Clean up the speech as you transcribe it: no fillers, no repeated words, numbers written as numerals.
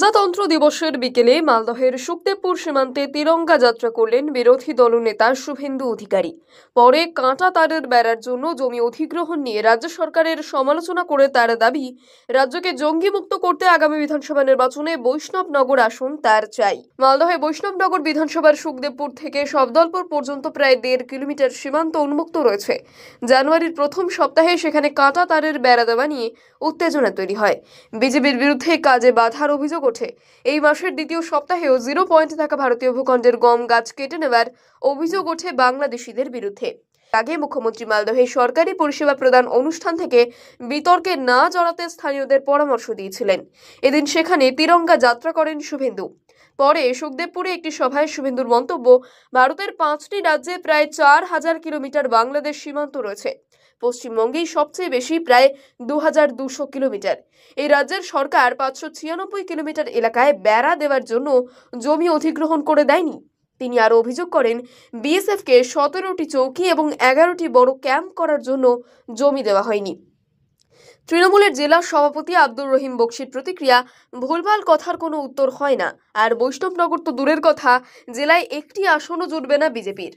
প্রজাতন্ত্র দিবসের বিকেলে মালদহের সুখদেবপুর সীমান্তে তিরঙ্গা যাত্রা করলেন বিরোধী দলনেতা শুভেন্দু অধিকারী। পরে কাঁটা তারের বেড়ার জন্য জমি অধিগ্রহণ নিয়ে রাজ্য সরকারের সমালোচনা করে তার দাবি, রাজ্যকে জঙ্গিমুক্ত করতে আগামী বিধানসভা নির্বাচনে বৈষ্ণবনগর আসন তার চাই। মালদহে বৈষ্ণবনগর বিধানসভার সুখদেবপুর থেকে সবদলপুর পর্যন্ত প্রায় 1.5 কিলোমিটার সীমান্ত উন্মুক্ত রয়েছে। জানুয়ারির প্রথম সপ্তাহে সেখানে কাঁটা তারের বেড়া দেওয়া নিয়ে উত্তেজনা তৈরি হয়। বিজেপির বিরুদ্ধে কাজে বাধার অভিযোগ ওঠে। এই মাসের দ্বিতীয় সপ্তাহেও 0 পয়েন্টে থাকা ভারতীয় ভূখণ্ডের গম গাছ কেটে নেওয়ার অভিযোগ ওঠে বাংলাদেশিদের বিরুদ্ধে। আগে মুখ্যমন্ত্রী মালদহে সরকারি পরিষেবা প্রদান অনুষ্ঠান থেকে বিতর্কে না জড়াতে স্থানীয়দের পরামর্শ দিয়েছিলেন। এদিন সেখানে তিরঙ্গা যাত্রা করেন শুভেন্দু। পরে সুখদেবপুরে একটি সভায় শুভেন্দুর মন্তব্য, ভারতের 5টি রাজ্যে প্রায় 4,000 কিলোমিটার বাংলাদেশ সীমান্ত রয়েছে। পশ্চিমবঙ্গেই সবচেয়ে বেশি, প্রায় 2,200 কিলোমিটার। এই রাজ্যের সরকার 596 কিলোমিটার এলাকায় বেড়া দেওয়ার জন্য জমি অধিগ্রহণ করে দেয়নি। তিনি আরও অভিযোগ করেন, বিএসএফকে 17টি চৌকি এবং 11টি বড় ক্যাম্প করার জন্য জমি দেওয়া হয়নি। তৃণমূলের জেলা সভাপতি আব্দুর রহিম বক্সির প্রতিক্রিয়া, ভুলভাল কথার কোনো উত্তর হয় না। আর বৈষ্ণবনগর তো দূরের কথা, জেলায় একটি আসনও জুটবে না বিজেপির।